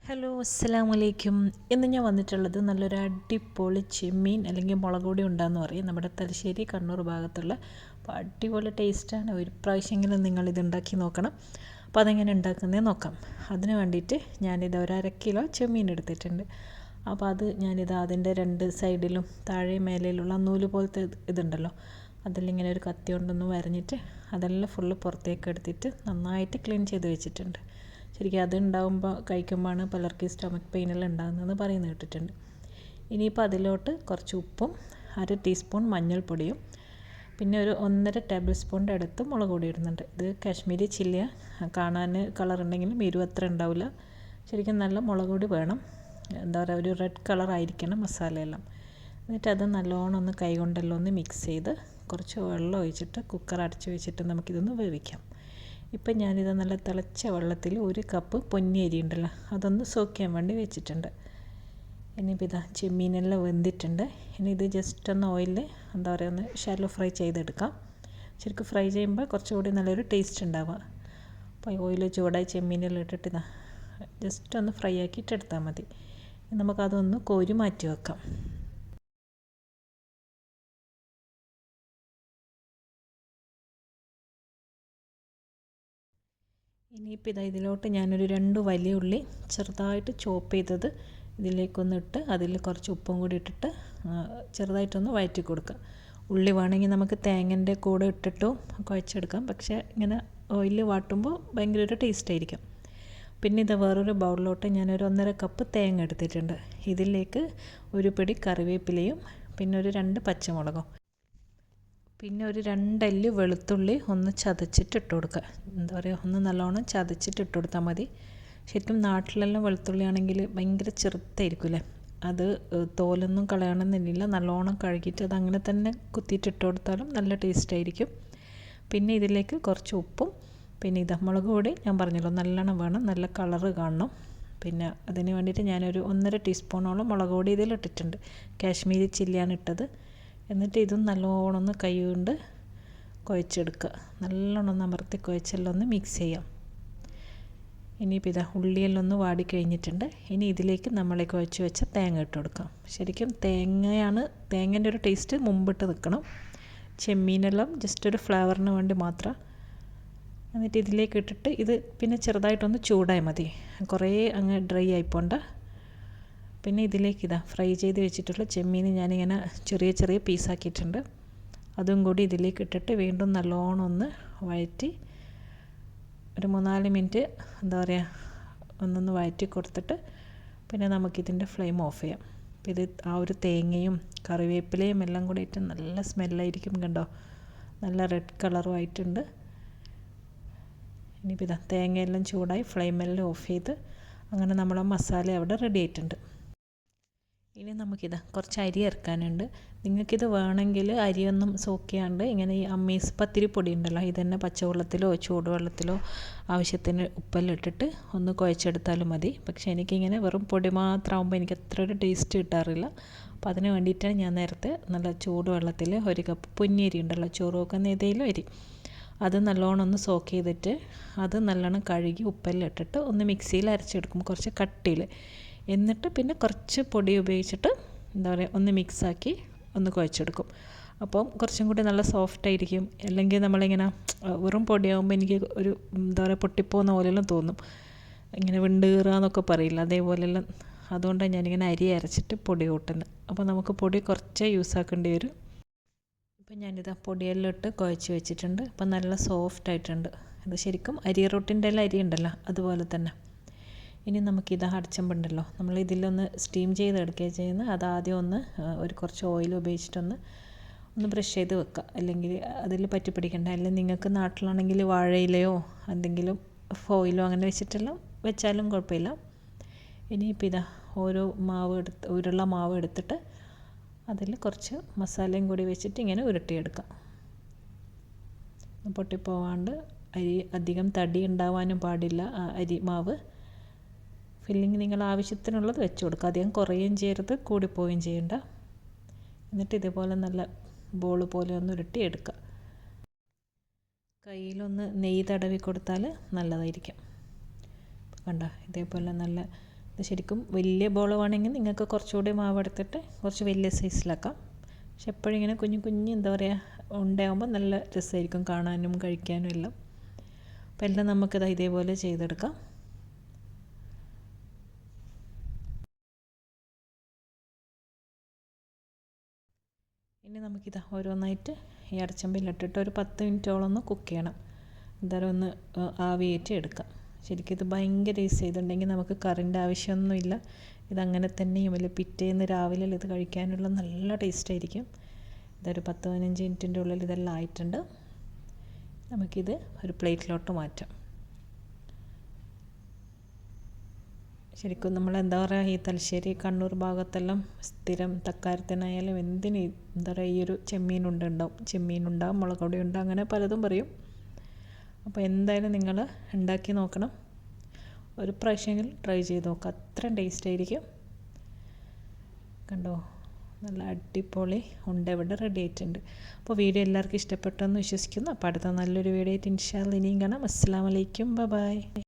Hello അസ്സലാമു അലൈക്കും. ഇന്ന് ഞാൻ വന്നിട്ടുള്ളത് നല്ലൊരു അടിപൊളി ചെമ്മീൻ അല്ലെങ്കിൽ മുളക് പൊടി ഉണ്ടാകുന്ന പറയും നമ്മുടെ തലശ്ശേരി കണ്ണൂർ ഭാഗത്തുള്ള. അപ്പോൾ അടിപൊളി ടേസ്റ്റാണ്. ഒരു പ്രാവശ്യമെങ്കിലും നിങ്ങളിത് ഉണ്ടാക്കി നോക്കണം. അപ്പോൾ അതെങ്ങനെ ഉണ്ടാക്കുന്നതെന്ന് നോക്കാം. അതിന് വേണ്ടിയിട്ട് ഞാനിത് ഒരു 1/2 കിലോ ചെമ്മീൻ എടുത്തിട്ടുണ്ട്. അപ്പോൾ അത് ഞാനിത് അതിൻ്റെ 2 സൈഡിലും താഴെ മേലെയുള്ള നൂല് പോലത്തെ ഇതുണ്ടല്ലോ, അതിലിങ്ങനെ ഒരു കത്തി കൊണ്ടൊന്ന് വരഞ്ഞിട്ട് അതെല്ലാം ഫുള്ള് പുറത്തേക്ക് എടുത്തിട്ട് നന്നായിട്ട് ക്ലീൻ ചെയ്ത് വെച്ചിട്ടുണ്ട്. ശരിക്കും അത് ഉണ്ടാകുമ്പോൾ കഴിക്കുമ്പോഴാണ് പലർക്കും സ്റ്റൊമക്ക് പെയിനെല്ലാം ഉണ്ടാകുന്നതെന്ന് പറയുന്നത് കേട്ടിട്ടുണ്ട്. ഇനിയിപ്പോൾ അതിലോട്ട് കുറച്ച് ഉപ്പും 1/2 ടീസ്പൂൺ മഞ്ഞൾപ്പൊടിയും പിന്നെ ഒരു 1.5 ടേബിൾ സ്പൂണിൻ്റെ അടുത്ത് മുളക് പൊടി ഇടുന്നുണ്ട്. ഇത് കാശ്മീരി ചില്ലിയാണ്. കാണാൻ കളർ ഉണ്ടെങ്കിലും എരിവ് അത്ര ഉണ്ടാവില്ല. ശരിക്കും നല്ല മുളക് പൊടി വേണം. എന്താ പറയുക, ഒരു റെഡ് കളറായിരിക്കണം മസാലയെല്ലാം. എന്നിട്ട് അത് നല്ലോണം ഒന്ന് കൈ കൊണ്ടെല്ലാം ഒന്ന് മിക്സ് ചെയ്ത് കുറച്ച് വെള്ളം ഒഴിച്ചിട്ട് കുക്കർ അടച്ച് വെച്ചിട്ട് നമുക്കിതൊന്ന് വേവിക്കാം. ഇപ്പം ഞാനിത് നല്ല തിളച്ച വെള്ളത്തിൽ 1 കപ്പ് പൊന്നിയരി ഉണ്ടല്ലോ, അതൊന്ന് സോക്ക് ചെയ്യാൻ വേണ്ടി വെച്ചിട്ടുണ്ട്. ഇനിയിപ്പോൾ ഇതാ ചെമ്മീനെല്ലാം വെന്തിട്ടുണ്ട്. ഇനി ഇത് ജസ്റ്റ് ഒന്ന് ഓയിലിൽ എന്താ പറയുക ഒന്ന് ഷാലോ ഫ്രൈ ചെയ്തെടുക്കാം. ശരിക്കും ഫ്രൈ ചെയ്യുമ്പോൾ കുറച്ചുകൂടി നല്ലൊരു ടേസ്റ്റ് ഉണ്ടാവുക. അപ്പോൾ ഓയിൽ ചൂടായി ചെമ്മീനെല്ലാം ഇട്ടിട്ട് ഇതാ ജസ്റ്റ് ഒന്ന് ഫ്രൈ ആക്കിയിട്ട് എടുത്താൽ മതി. നമുക്കതൊന്ന് കോരി മാറ്റി വെക്കാം. ഇനിയിപ്പോൾ ഇതാ ഇതിലോട്ട് ഞാനൊരു 2 വലിയ ഉള്ളി ചെറുതായിട്ട് ചോപ്പ് ചെയ്തത് ഇതിലേക്കൊന്നിട്ട് അതിൽ കുറച്ച് ഉപ്പും കൂടി ഇട്ടിട്ട് ചെറുതായിട്ടൊന്ന് വഴറ്റി കൊടുക്കുക. ഉള്ളി വേണമെങ്കിൽ നമുക്ക് തേങ്ങൻ്റെ കൂടെ ഇട്ടിട്ടും കുഴച്ചെടുക്കാം. പക്ഷേ ഇങ്ങനെ ഓയിലിൽ വാട്ടുമ്പോൾ ഭയങ്കര ഒരു ടേസ്റ്റ് ആയിരിക്കും. പിന്നെ ഇത് വേറൊരു ബൗളിലോട്ട് ഞാനൊരു 1.5 കപ്പ് തേങ്ങ എടുത്തിട്ടുണ്ട്. ഇതിലേക്ക് ഒരു പിടി കറിവേപ്പിലയും പിന്നെ ഒരു 2 പച്ചമുളകും പിന്നെ ഒരു 2 അല്ലി വെളുത്തുള്ളി ഒന്ന് ചതച്ചിട്ട് ഇട്ട് കൊടുക്കുക. എന്താ പറയുക, ഒന്ന് നല്ലോണം ചതച്ചിട്ട് ഇട്ട് കൊടുത്താൽ മതി. ശരിക്കും നാട്ടിലെല്ലാം വെളുത്തുള്ളി ആണെങ്കിൽ ഭയങ്കര ചെറുതായിരിക്കുമല്ലേ, അത് തോലൊന്നും കളയണമെന്നില്ല. നല്ലോണം കഴുകിയിട്ട് അത് അങ്ങനെ തന്നെ കുത്തിയിട്ട് ഇട്ട് കൊടുത്താലും നല്ല ടേസ്റ്റ് ആയിരിക്കും. പിന്നെ ഇതിലേക്ക് കുറച്ച് ഉപ്പും പിന്നെ ഇതാ മുളക് പൊടി ഞാൻ പറഞ്ഞല്ലോ നല്ലോണം വേണം, നല്ല കളറ് കാണണം. പിന്നെ അതിന് വേണ്ടിയിട്ട് ഞാനൊരു 1.5 ടീസ്പൂണോളം മുളക് പൊടി ഇതിലിട്ടിട്ടുണ്ട്. കാശ്മീരി ചില്ലിയാണ് ഇട്ടത്. എന്നിട്ട് ഇതും നല്ലോണം ഒന്ന് കൈ കൊണ്ട് കുഴച്ചെടുക്കുക. നല്ലോണം ഒന്ന് അമർത്തി കുഴച്ചെല്ലാം ഒന്ന് മിക്സ് ചെയ്യാം. ഇനിയിപ്പോൾ ഇതാ ഉള്ളിയെല്ലാം ഒന്ന് വാടി കഴിഞ്ഞിട്ടുണ്ട്. ഇനി ഇതിലേക്ക് നമ്മളെ കുഴച്ച് വെച്ച തേങ്ങ ഇട്ട് കൊടുക്കാം. ശരിക്കും തേങ്ങേൻ്റെ ഒരു ടേസ്റ്റ് മുമ്പിട്ട് നിൽക്കണം. ചെമ്മീനെല്ലാം ജസ്റ്റ് ഒരു ഫ്ലേവറിന് വേണ്ടി മാത്രം. എന്നിട്ട് ഇതിലേക്ക് ഇട്ടിട്ട് ഇത് പിന്നെ ചെറുതായിട്ടൊന്ന് ചൂടായി മതി, കുറേ അങ്ങ് ഡ്രൈ ആയിപ്പോണ്ട. പിന്നെ ഇതിലേക്ക് ഇതാ ഫ്രൈ ചെയ്ത് വെച്ചിട്ടുള്ള ചെമ്മീൻ ഞാനിങ്ങനെ ചെറിയ ചെറിയ പീസാക്കിയിട്ടുണ്ട്. അതും കൂടി ഇതിലേക്ക് ഇട്ടിട്ട് വീണ്ടും നല്ലോണം ഒന്ന് വഴറ്റി ഒരു 3-4 മിനിറ്റ് എന്താ പറയുക ഒന്നൊന്ന് വഴറ്റി കൊടുത്തിട്ട് പിന്നെ നമുക്കിതിൻ്റെ ഫ്ലെയിം ഓഫ് ചെയ്യാം. ഇത് ആ ഒരു തേങ്ങയും കറിവേപ്പിലയും എല്ലാം കൂടി ഇട്ട് നല്ല സ്മെല്ലായിരിക്കും. കണ്ടോ, നല്ല റെഡ് കളറും ആയിട്ടുണ്ട്. ഇനിയിപ്പോൾ ഇതാ തേങ്ങയെല്ലാം ചൂടായി ഫ്ലെയിമെല്ലാം ഓഫ് ചെയ്ത് അങ്ങനെ നമ്മളെ മസാല അവിടെ റെഡി ആയിട്ടുണ്ട്. ഇനി നമുക്കിത് കുറച്ച് അരി ഇറക്കാനുണ്ട്. നിങ്ങൾക്കിത് വേണമെങ്കിൽ അരിയൊന്നും സോക്ക് ചെയ്യാണ്ട് ഇങ്ങനെ ഈ അമ്മീസ് പത്തിരിപ്പൊടി ഉണ്ടല്ലോ, ഇതന്നെ പച്ചവെള്ളത്തിലോ ചൂടുവെള്ളത്തിലോ ആവശ്യത്തിന് ഉപ്പെല്ലാം ഇട്ടിട്ട് ഒന്ന് കുഴച്ചെടുത്താലും മതി. പക്ഷേ എനിക്കിങ്ങനെ വെറും പൊടി മാത്രമാകുമ്പോൾ എനിക്ക് അത്ര ഒരു ടേസ്റ്റ് കിട്ടാറില്ല. അപ്പോൾ അതിന് വേണ്ടിയിട്ടാണ് ഞാൻ നേരത്തെ നല്ല ചൂടുവെള്ളത്തിൽ 1 കപ്പ് പൊന്നിയരി ഉണ്ടല്ലോ, ചോറ് വെക്കുന്ന ഏതെങ്കിലും അരി, അത് നല്ലോണം ഒന്ന് സോക്ക് ചെയ്തിട്ട് അത് നല്ലോണം കഴുകി ഉപ്പെല്ലാം ഇട്ടിട്ട് ഒന്ന് മിക്സിയിൽ അരച്ചെടുക്കും കുറച്ച് കട്ടിയിൽ. എന്നിട്ട് പിന്നെ കുറച്ച് പൊടി ഉപയോഗിച്ചിട്ട് എന്താ പറയുക ഒന്ന് മിക്സാക്കി ഒന്ന് കുഴച്ചെടുക്കും. അപ്പം കുറച്ചും കൂടി നല്ല സോഫ്റ്റായിരിക്കും. അല്ലെങ്കിൽ നമ്മളിങ്ങനെ വെറും പൊടിയാകുമ്പോൾ എനിക്ക് ഒരു എന്താ പറയുക പൊട്ടിപ്പോകുന്ന പോലെയെല്ലാം തോന്നും, ഇങ്ങനെ വിണ്ടുകീറുകയെന്നൊക്കെ പറയില്ല, അതേപോലെല്ലാം. അതുകൊണ്ടാണ് ഞാനിങ്ങനെ അരി അരച്ചിട്ട് പൊടി കൂട്ടുന്നത്. അപ്പോൾ നമുക്ക് പൊടി കുറച്ചേ യൂസ് ആക്കേണ്ടി വരും. ഇപ്പം ഞാനിതാ പൊടിയെല്ലാം ഇട്ട് കുഴച്ച് വെച്ചിട്ടുണ്ട്. അപ്പം നല്ല സോഫ്റ്റായിട്ടുണ്ട്. ഇത് ശരിക്കും അരി റൊട്ടിൻ്റെ എല്ലാം അരി ഉണ്ടല്ലോ അതുപോലെ തന്നെ. ഇനി നമുക്കിത് അടച്ചമ്പുണ്ടല്ലോ, നമ്മൾ ഇതിലൊന്ന് സ്റ്റീം ചെയ്തെടുക്കുകയാണ് ചെയ്യുന്നത്. അതാദ്യം ഒന്ന് കുറച്ച് ഓയിൽ ഉപയോഗിച്ചിട്ടൊന്ന് ബ്രഷ് ചെയ്ത് വെക്കുക, അല്ലെങ്കിൽ അതിൽ പറ്റി പിടിക്കണ്ട. അല്ലെങ്കിൽ നിങ്ങൾക്ക് നാട്ടിലാണെങ്കിൽ വാഴയിലയോ എന്തെങ്കിലും ഫോയിലോ അങ്ങനെ വെച്ചിട്ടെല്ലാം വെച്ചാലും കുഴപ്പമില്ല. ഇനിയിപ്പോൾ ഇതാ ഓരോ ഉരുള മാവ് എടുത്തിട്ട് അതിൽ കുറച്ച് മസാലയും കൂടി വെച്ചിട്ട് ഇങ്ങനെ ഉരുട്ടിയെടുക്കാം. പൊട്ടിപ്പോവാണ്ട് അരി അധികം തടി ഉണ്ടാവാനും പാടില്ല. അരി മാവ് ഫില്ലിങ് നിങ്ങൾ ആവശ്യത്തിനുള്ളത് വെച്ച് കൊടുക്കുക. അധികം കുറയുകയും ചെയ്യരുത്, കൂടിപ്പോവുകയും ചെയ്യണ്ട. എന്നിട്ട് ഇതുപോലെ നല്ല ബോൾ പോലെ ഒന്ന് ഉരുട്ടിയെടുക്കുക. കയ്യിലൊന്ന് നെയ്യ് തടവി കൊടുത്താൽ നല്ലതായിരിക്കും. കണ്ടോ, ഇതേപോലെ നല്ല ഇത് ശരിക്കും വലിയ ബോൾ വേണമെങ്കിൽ നിങ്ങൾക്ക് കുറച്ചുകൂടി മാവ് എടുത്തിട്ട് കുറച്ച് വലിയ സൈസിലാക്കാം. പക്ഷെ എപ്പോഴും ഇങ്ങനെ കുഞ്ഞു കുഞ്ഞ് എന്താ പറയുക ഉണ്ടാകുമ്പോൾ നല്ല രസമായിരിക്കും കാണാനും കഴിക്കാനും എല്ലാം. അപ്പോൾ എല്ലാം നമുക്കിത് ഇതേപോലെ ചെയ്തെടുക്കാം. ഇനി നമുക്കിത് ഓരോന്നായിട്ട് ഈ അടച്ചമ്പിലിട്ടിട്ട് ഒരു 10 മിനിറ്റോളം ഒന്ന് കുക്ക് ചെയ്യണം. എന്തായാലും ഒന്ന് ആവിയേറ്റി എടുക്കാം. ശരിക്കും ഇത് ഭയങ്കര ഈസി. ചെയ്തിട്ടുണ്ടെങ്കിൽ നമുക്ക് കറിൻ്റെ ആവശ്യമൊന്നുമില്ല. ഇതങ്ങനെ തന്നെയും വലിയ പിറ്റേന്ന് രാവിലെ ഇത് കഴിക്കാനുള്ള നല്ല ടേസ്റ്റായിരിക്കും. ഇതൊരു 10-15 മിനിറ്റിൻ്റെ ഉള്ളിൽ ഇതെല്ലാം ആയിട്ടുണ്ട്. നമുക്കിത് ഒരു പ്ലേറ്റിലോട്ട് മാറ്റാം. ശരിക്കും നമ്മൾ എന്താ പറയുക ഈ തലശ്ശേരി കണ്ണൂർ ഭാഗത്തെല്ലാം സ്ഥിരം തക്കാരത്തിനായാലും എന്തിന് എന്താ പറയുക ഈ ഒരു ചെമ്മീനുണ്ടാവും മുളക് പൊടി ഉണ്ടാവും അങ്ങനെ പലതും പറയും. അപ്പോൾ എന്തായാലും നിങ്ങൾ ഉണ്ടാക്കി നോക്കണം. ഒരു പ്രാവശ്യമെങ്കിലും ട്രൈ ചെയ്ത് നോക്കുക. അത്രയും ടേസ്റ്റ് ആയിരിക്കും. കണ്ടോ നല്ല അടിപൊളി ഇവിടെ റെഡി ആയിട്ടുണ്ട്. അപ്പോൾ വീഡിയോ എല്ലാവർക്കും ഇഷ്ടപ്പെട്ടെന്ന് വിശ്വസിക്കുന്നു. അപ്പോൾ അടുത്ത നല്ലൊരു വീഡിയോ ആയിട്ട് ഇൻഷാ അല്ലാഹ് ഇനിയും കാണാം. അസ്സലാമു അലൈക്കും. ബൈ.